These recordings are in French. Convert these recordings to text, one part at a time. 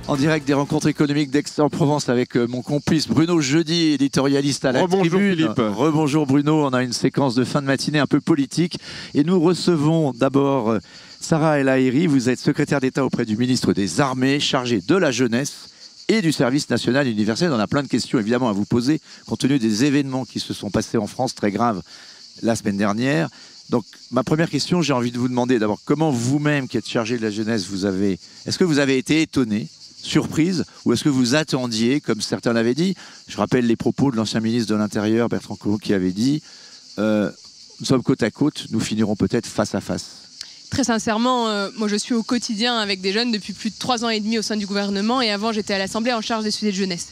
En direct des rencontres économiques d'Aix-en-Provence avec mon complice Bruno Jeudi, éditorialiste à la Tribune. Philippe. Rebonjour Bruno, on a une séquence de fin de matinée un peu politique et nous recevons d'abord Sarah El Haïry. Vous êtes secrétaire d'État auprès du ministre des Armées, chargé de la jeunesse et du service national universel. On a plein de questions évidemment à vous poser compte tenu des événements qui se sont passés en France très graves la semaine dernière. Donc ma première question, j'ai envie de vous demander d'abord comment vous-même qui êtes chargé de la jeunesse, est-ce que vous avez été étonné, surprise, ou est-ce que vous attendiez, comme certains l'avaient dit? Je rappelle les propos de l'ancien ministre de l'Intérieur, Bertrand Couillon, qui avait dit nous sommes côte à côte, nous finirons peut-être face à face. Très sincèrement, moi je suis au quotidien avec des jeunes depuis plus de 3 ans et demi au sein du gouvernement et avant j'étais à l'Assemblée en charge des sujets de jeunesse.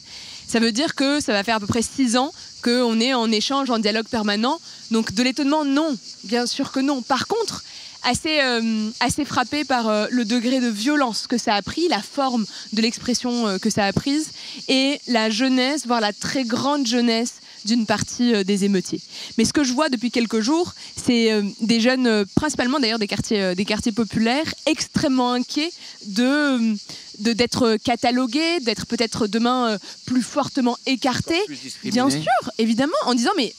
Ça veut dire que ça va faire à peu près 6 ans qu'on est en échange, en dialogue permanent. Donc de l'étonnement, non, bien sûr que non. Par contre, assez frappé par le degré de violence que ça a pris, la forme de l'expression que ça a prise et la jeunesse, voire la très grande jeunesse d'une partie des émeutiers. Mais ce que je vois depuis quelques jours, c'est des jeunes, principalement d'ailleurs des quartiers populaires, extrêmement inquiets d'être catalogués, d'être peut-être demain plus fortement écartés. Bien sûr, évidemment, en disant mais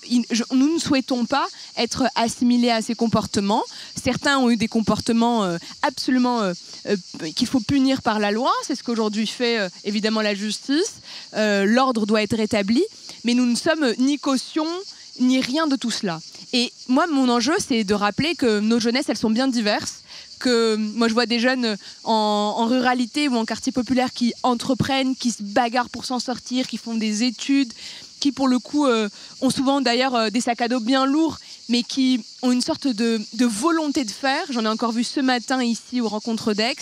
nous ne souhaitons pas être assimilés à ces comportements. Certains ont eu des comportements absolument qu'il faut punir par la loi. C'est ce qu'aujourd'hui fait évidemment la justice. L'ordre doit être rétabli. Mais nous ne sommes ni caution, ni rien de tout cela. Et moi, mon enjeu, c'est de rappeler que nos jeunesses, elles sont bien diverses. Que moi, je vois des jeunes en ruralité ou en quartier populaire qui entreprennent, qui se bagarrent pour s'en sortir, qui font des études, qui, pour le coup, ont souvent d'ailleurs des sacs à dos bien lourds, mais qui ont une sorte de volonté de faire. J'en ai encore vu ce matin ici aux rencontres d'Aix.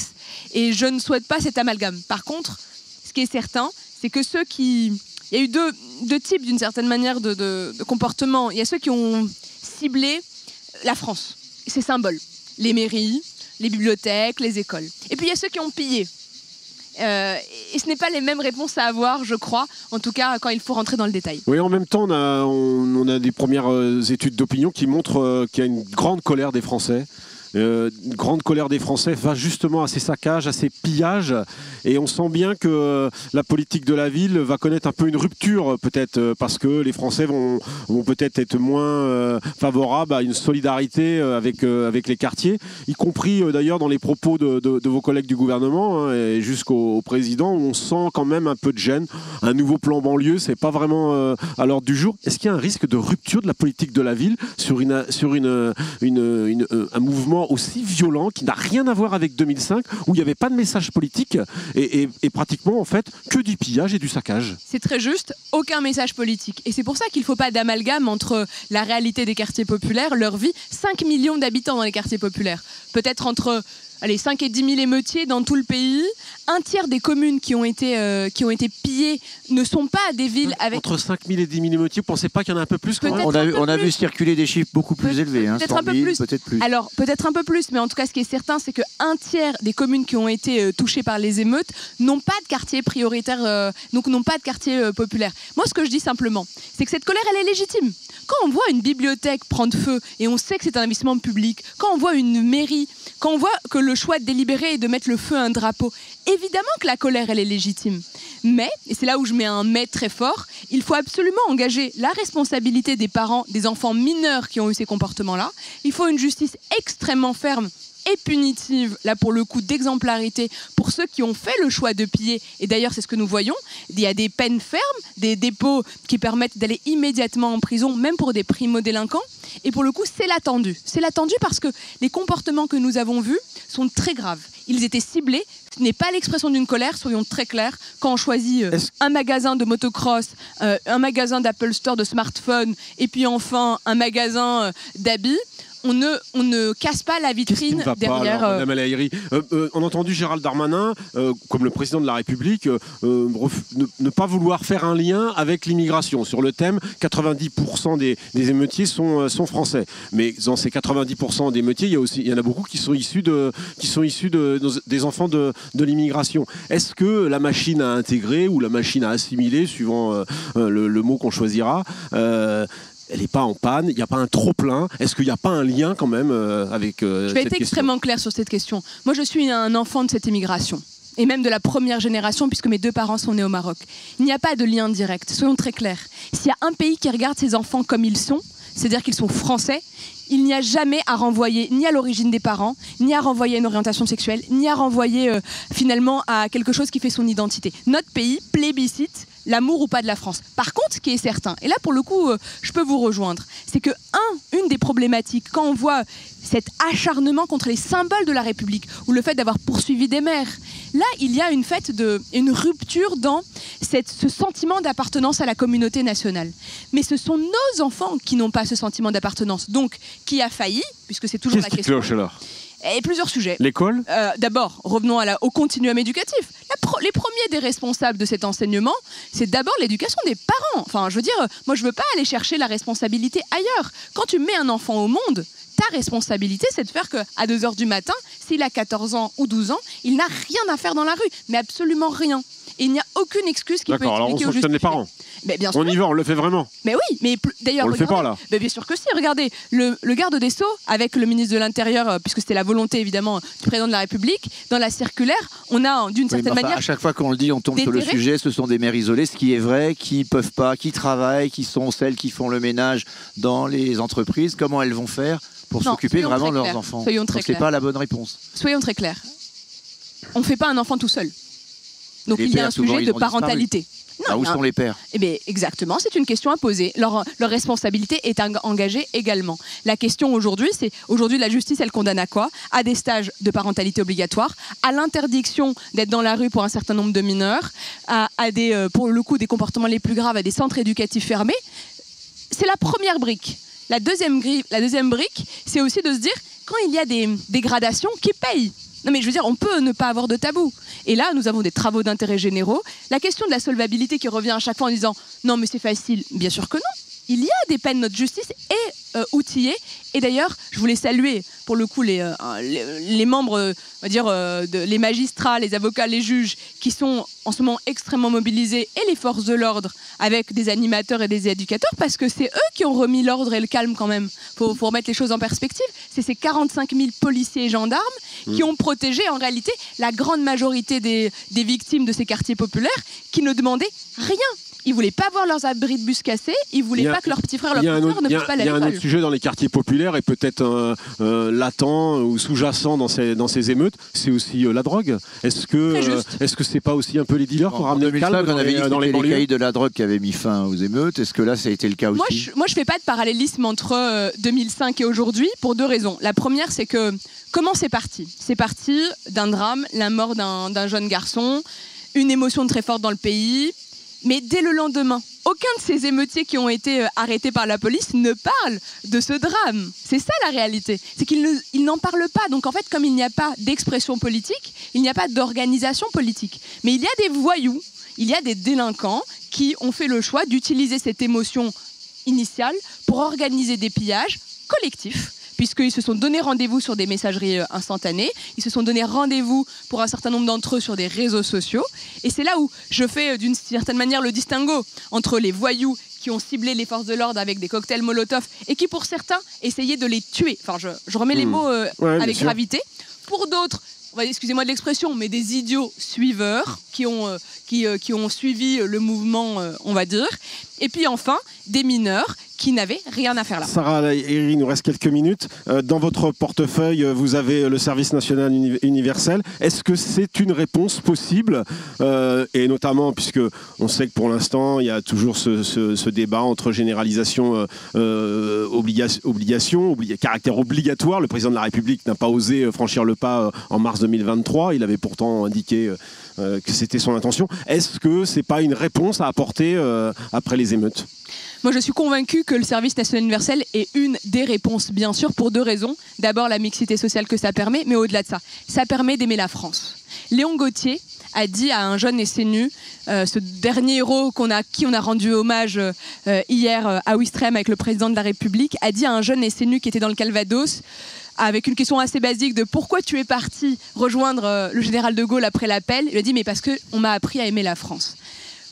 Et je ne souhaite pas cet amalgame. Par contre, ce qui est certain, c'est que ceux qui... Il y a eu deux types, d'une certaine manière, de comportement. Il y a ceux qui ont ciblé la France, ses symboles, les mairies, les bibliothèques, les écoles. Et puis il y a ceux qui ont pillé. Et ce n'est pas les mêmes réponses à avoir, je crois, en tout cas quand il faut rentrer dans le détail. Oui, en même temps, on a des premières études d'opinion qui montrent qu'il y a une grande colère des Français. Une grande colère des Français va justement à ces saccages, à ces pillages, et on sent bien que la politique de la ville va connaître un peu une rupture, peut-être parce que les Français vont peut-être être moins favorables à une solidarité avec les quartiers, y compris d'ailleurs dans les propos de vos collègues du gouvernement, hein, et jusqu'au président, où on sent quand même un peu de gêne. Un nouveau plan banlieue, c'est pas vraiment à l'ordre du jour. Est-ce qu'il y a un risque de rupture de la politique de la ville sur un mouvement aussi violent qui n'a rien à voir avec 2005 où il n'y avait pas de message politique et pratiquement en fait que du pillage et du saccage? C'est très juste, aucun message politique. Et c'est pour ça qu'il ne faut pas d'amalgame entre la réalité des quartiers populaires, leur vie. 5 millions d'habitants dans les quartiers populaires. Peut-être entre 5 et 10 000 émeutiers dans tout le pays. Un tiers des communes qui ont été pillées ne sont pas des villes avec... Entre 5 000 et 10 000 émeutiers, vous ne pensez pas qu'il y en a un peu plus? On a vu circuler des chiffres beaucoup plus élevés. Peut-être un peu plus. Peut-être plus. Alors, peut-être un peu plus, mais en tout cas, ce qui est certain, c'est qu'un tiers des communes qui ont été touchées par les émeutes n'ont pas de quartier prioritaire, donc n'ont pas de quartier populaire. Moi, ce que je dis simplement, c'est que cette colère, elle est légitime. Quand on voit une bibliothèque prendre feu, et on sait que c'est un investissement public, quand on voit une mairie, quand on voit que le choix délibéré est de mettre le feu à un drapeau, évidemment que la colère, elle est légitime. Mais, et c'est là où je mets un mais très fort, il faut absolument engager la responsabilité des parents, des enfants mineurs qui ont eu ces comportements-là. Il faut une justice extrêmement ferme et punitive, là pour le coup d'exemplarité, pour ceux qui ont fait le choix de piller. Et d'ailleurs, c'est ce que nous voyons. Il y a des peines fermes, des dépôts qui permettent d'aller immédiatement en prison, même pour des primo-délinquants. Et pour le coup, c'est l'attendu. C'est l'attendu parce que les comportements que nous avons vus sont très graves. Ils étaient ciblés. Ce n'est pas l'expression d'une colère, soyons très clairs. Quand on choisit un magasin de motocross, un magasin d'Apple Store de smartphone, et puis enfin un magasin d'habits, on ne casse pas la vitrine derrière. Madame El Haïry, on a entendu Gérald Darmanin, comme le président de la République, ne pas vouloir faire un lien avec l'immigration. Sur le thème, 90% des émeutiers sont français. Mais dans ces 90% d'émeutiers, il y en a beaucoup qui sont issus des enfants de l'immigration. Est-ce que la machine à intégrer ou la machine à assimiler, suivant le mot qu'on choisira, elle n'est pas en panne, il n'y a pas un trop-plein? Est-ce qu'il n'y a pas un lien quand même avec Je vais être extrêmement claire sur cette question. Moi, je suis un enfant de cette immigration. et même de la première génération, puisque mes 2 parents sont nés au Maroc. Il n'y a pas de lien direct, soyons très clairs. S'il y a un pays qui regarde ses enfants comme ils sont, c'est-à-dire qu'ils sont français, il n'y a jamais à renvoyer ni à l'origine des parents, ni à renvoyer à une orientation sexuelle, ni à renvoyer finalement à quelque chose qui fait son identité. Notre pays plébiscite l'amour ou pas de la France. Par contre, ce qui est certain, et là pour le coup, je peux vous rejoindre, c'est que une des problématiques, quand on voit cet acharnement contre les symboles de la République, ou le fait d'avoir poursuivi des maires, là il y a une rupture dans ce sentiment d'appartenance à la communauté nationale. Mais ce sont nos enfants qui n'ont pas ce sentiment d'appartenance. Donc, qui a failli, puisque c'est toujours la question. Qu'est-ce qui cloche alors ? Et plusieurs sujets. L'école ? D'abord, revenons au continuum éducatif. Les premiers des responsables de cet enseignement, c'est d'abord l'éducation des parents. Enfin, je veux dire, moi je veux pas aller chercher la responsabilité ailleurs. Quand tu mets un enfant au monde, ta responsabilité, c'est de faire qu'à 2h du matin, s'il a 14 ans ou 12 ans, il n'a rien à faire dans la rue, mais absolument rien. Et il n'y a aucune excuse qui peut expliquer alors on sanctionne les parents. Mais bien sûr. On y va, on le fait vraiment. Mais oui, mais d'ailleurs, on le fait pas là. Mais bien sûr que si. Regardez, le garde des Sceaux, avec le ministre de l'Intérieur, puisque c'était la volonté évidemment du président de la République, dans la circulaire, on a d'une certaine manière. À chaque fois qu'on le dit, on tombe sur le sujet. Ce sont des mères isolées, ce qui est vrai, qui peuvent pas, qui travaillent, qui sont celles qui font le ménage dans les entreprises. Comment elles vont faire pour s'occuper vraiment de leurs enfants? Soyons très clairs. C'est pas la bonne réponse. Soyons très clairs. On ne fait pas un enfant tout seul. Donc il y a un sujet de parentalité. Non, où sont les pères? Eh bien, exactement, c'est une question à poser. Leur responsabilité est engagée également. La question aujourd'hui, c'est aujourd'hui la justice, elle condamne à quoi? À des stages de parentalité obligatoire, à l'interdiction d'être dans la rue pour un certain nombre de mineurs, à des, pour le coup, des comportements les plus graves, à des centres éducatifs fermés. C'est la première brique. La deuxième brique, c'est aussi de se dire, quand il y a des dégradations, qui paye? Non mais je veux dire, on peut ne pas avoir de tabou. Et là, nous avons des travaux d'intérêt généraux. La question de la solvabilité qui revient à chaque fois en disant « non mais c'est facile », bien sûr que non. Il y a des peines, notre justice est outillée. Et d'ailleurs, je voulais saluer pour le coup les membres, on va dire, les magistrats, les avocats, les juges qui sont en ce moment extrêmement mobilisés et les forces de l'ordre avec des animateurs et des éducateurs parce que c'est eux qui ont remis l'ordre et le calme quand même. Faut remettre les choses en perspective. C'est ces 45 000 policiers et gendarmes qui ont protégé en réalité la grande majorité des victimes de ces quartiers populaires qui ne demandaient rien. Ils ne voulaient pas voir leurs abris de bus cassés, ils ne voulaient pas que leurs petits frères, leurs petites sœurs ne puissent pas aller à l'école. Il y a un autre sujet dans les quartiers populaires et peut-être latent ou sous-jacent dans ces émeutes, c'est aussi la drogue. Est-ce que c'est pas aussi un peu les dealers qui ont ramené le calme dans les banlieues? Les caïds de la drogue qui avaient mis fin aux émeutes, est-ce que là ça a été le cas aussi? Moi je ne fais pas de parallélisme entre 2005 et aujourd'hui pour 2 raisons. La première, c'est que comment c'est parti? C'est parti d'un drame, la mort d'un jeune garçon, une émotion très forte dans le pays. Mais dès le lendemain, aucun de ces émeutiers qui ont été arrêtés par la police ne parle de ce drame. C'est ça la réalité. C'est qu'ils n'en parlent pas. Donc en fait, comme il n'y a pas d'expression politique, il n'y a pas d'organisation politique. Mais il y a des voyous, il y a des délinquants qui ont fait le choix d'utiliser cette émotion initiale pour organiser des pillages collectifs, puisqu'ils se sont donné rendez-vous sur des messageries instantanées, ils se sont donné rendez-vous pour un certain nombre d'entre eux sur des réseaux sociaux. Et c'est là où je fais d'une certaine manière le distinguo entre les voyous qui ont ciblé les forces de l'ordre avec des cocktails Molotov et qui pour certains essayaient de les tuer. Enfin, je remets les mots avec gravité. Pour d'autres, excusez-moi de l'expression, mais des idiots suiveurs qui ont suivi le mouvement, on va dire. Et puis enfin, des mineurs qui n'avaient rien à faire là. Sarah Haïry, il nous reste quelques minutes. Dans votre portefeuille, vous avez le service national universel. Est-ce que c'est une réponse possible? Et notamment, puisque on sait que pour l'instant, il y a toujours ce débat entre généralisation, caractère obligatoire. Le président de la République n'a pas osé franchir le pas en mars 2023. Il avait pourtant indiqué que c'était son intention. Est-ce que c'est pas une réponse à apporter après les émeutes? Moi, je suis convaincue que le service national universel est une des réponses, bien sûr, pour 2 raisons. D'abord, la mixité sociale que ça permet, mais au-delà de ça, ça permet d'aimer la France. Léon Gauthier a dit à un jeune SNU, ce dernier héros qui on a rendu hommage hier à Ouistreham avec le président de la République, a dit à un jeune SNU qui était dans le Calvados, avec une question assez basique de pourquoi tu es parti rejoindre le général de Gaulle après l'appel, il a dit mais parce qu'on m'a appris à aimer la France.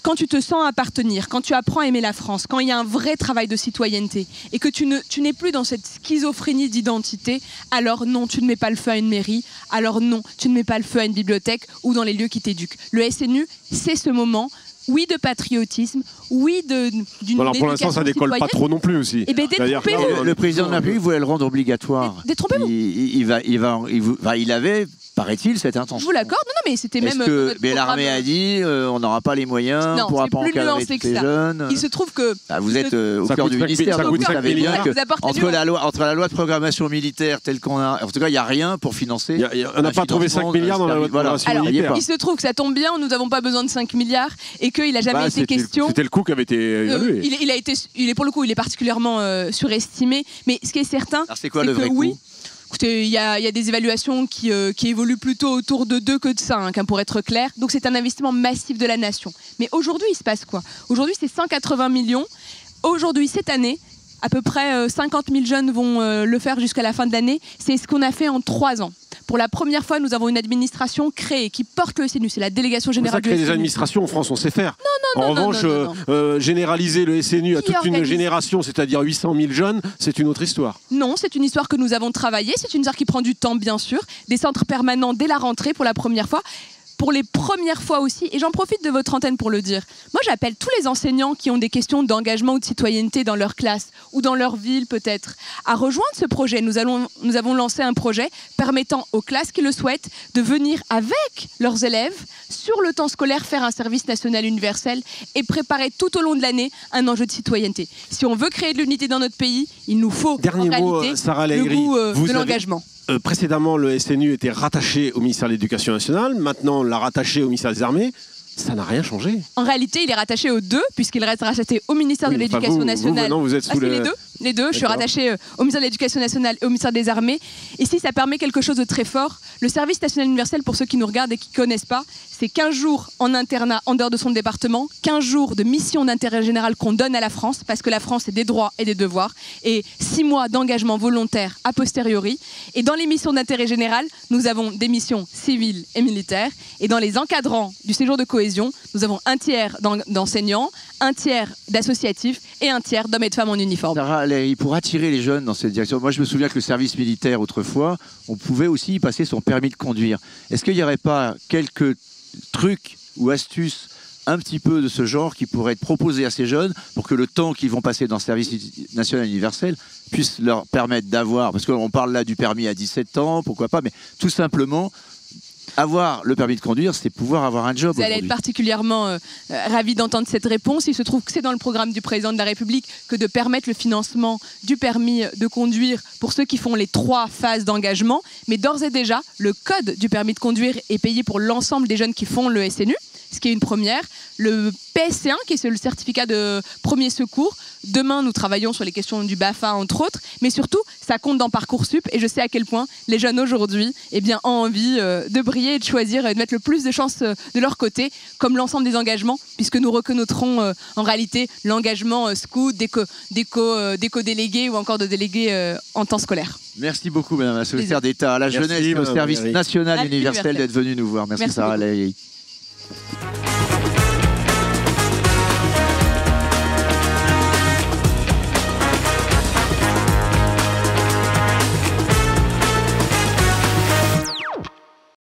quand tu te sens appartenir, quand tu apprends à aimer la France, quand il y a un vrai travail de citoyenneté et que tu n'es plus dans cette schizophrénie d'identité, alors non, tu ne mets pas le feu à une mairie, alors non, tu ne mets pas le feu à une bibliothèque ou dans les lieux qui t'éduquent. Le SNU, c'est ce moment, oui, de patriotisme, oui, d'une Alors pour l'instant, ça décolle pas trop non plus aussi. Eh bien, détrompez-vous. Le président de la République voulait le rendre obligatoire. Détrompez-vous. Il avait, paraît-il, cette intention. Je vous l'accorde, non, mais c'était même. Mais l'armée a dit on n'aura pas les moyens, on ne pourra pas encadrer tous ces jeunes. Il se trouve que. Vous êtes au cœur du ministère, vous savez bien que entre la loi de programmation militaire telle qu'on a. En tout cas, il n'y a rien pour financer. On n'a pas trouvé 5 milliards dans la loi de programmation militaire. Il se trouve que ça tombe bien, nous n'avons pas besoin de 5 milliards et qu'il n'a jamais été question. C'était le coût qui avait été évalué. Pour le coup, il est particulièrement surestimé. Mais ce qui est certain. Alors, c'est quoi le vrai coût ? Écoutez, il y a des évaluations qui évoluent plutôt autour de 2 que de 5, pour être clair. Donc c'est un investissement massif de la nation. Mais aujourd'hui, il se passe quoi ? Aujourd'hui, c'est 180 millions. Aujourd'hui, cette année, à peu près 50 000 jeunes vont le faire jusqu'à la fin de l'année. C'est ce qu'on a fait en 3 ans. Pour la première fois, nous avons une administration créée qui porte le SNU. C'est la délégation générale du SNU. Ça crée des administrations en France, on sait faire. Non, en revanche, généraliser le SNU à toute une génération, c'est-à-dire 800 000 jeunes, c'est une autre histoire. Non, c'est une histoire que nous avons travaillée. C'est une histoire qui prend du temps, bien sûr. Des centres permanents dès la rentrée pour la première fois. Pour les premières fois aussi, et j'en profite de votre antenne pour le dire, moi j'appelle tous les enseignants qui ont des questions d'engagement ou de citoyenneté dans leur classe ou dans leur ville peut-être, à rejoindre ce projet. Nous avons lancé un projet permettant aux classes qui le souhaitent de venir avec leurs élèves sur le temps scolaire faire un service national universel et préparer tout au long de l'année un enjeu de citoyenneté. Si on veut créer de l'unité dans notre pays, il nous faut en réalité Sarah le goût de l'engagement. Précédemment, le SNU était rattaché au ministère de l'Éducation nationale. Maintenant, on l'a rattaché au ministère des Armées. Ça n'a rien changé. En réalité, il est rattaché aux deux, puisqu'il reste rattaché au ministère de l'Éducation nationale. Vous êtes sous les deux. Je suis rattachée au ministère de l'Éducation nationale et au ministère des Armées. Et si ça permet quelque chose de très fort, le service national universel, pour ceux qui nous regardent et qui ne connaissent pas, c'est 15 jours en internat en dehors de son département, 15 jours de mission d'intérêt général qu'on donne à la France, parce que la France, c'est des droits et des devoirs, et 6 mois d'engagement volontaire a posteriori. Et dans les missions d'intérêt général, nous avons des missions civiles et militaires. Et dans les encadrants du séjour de cohésion, nous avons un tiers d'enseignants, un tiers d'associatifs et un tiers d'hommes et de femmes en uniforme. Sarah, pour attirer les jeunes dans cette direction, moi je me souviens que le service militaire autrefois, on pouvait aussi y passer son permis de conduire. Est-ce qu'il n'y aurait pas quelques trucs ou astuces un petit peu de ce genre qui pourraient être proposés à ces jeunes pour que le temps qu'ils vont passer dans le service national universel puisse leur permettre d'avoir, parce qu'on parle là du permis à 17 ans, pourquoi pas, mais tout simplement avoir le permis de conduire, c'est pouvoir avoir un job. Vous allez être particulièrement ravis d'entendre cette réponse. Il se trouve que c'est dans le programme du président de la République que de permettre le financement du permis de conduire pour ceux qui font les 3 phases d'engagement. Mais d'ores et déjà, le code du permis de conduire est payé pour l'ensemble des jeunes qui font le SNU, ce qui est une première. Le PSC1, qui est le certificat de premier secours. Demain, nous travaillons sur les questions du BAFA, entre autres. Mais surtout, ça compte dans Parcoursup. Et je sais à quel point les jeunes aujourd'hui ont envie de briller et de choisir et de mettre le plus de chances de leur côté, comme l'ensemble des engagements, puisque nous reconnaîtrons en réalité l'engagement scout, d'éco-délégués ou encore de délégués en temps scolaire. Merci beaucoup, Madame la secrétaire d'État à la jeunesse et au service national universel d'être venue nous voir. Merci Sarah Lahiri.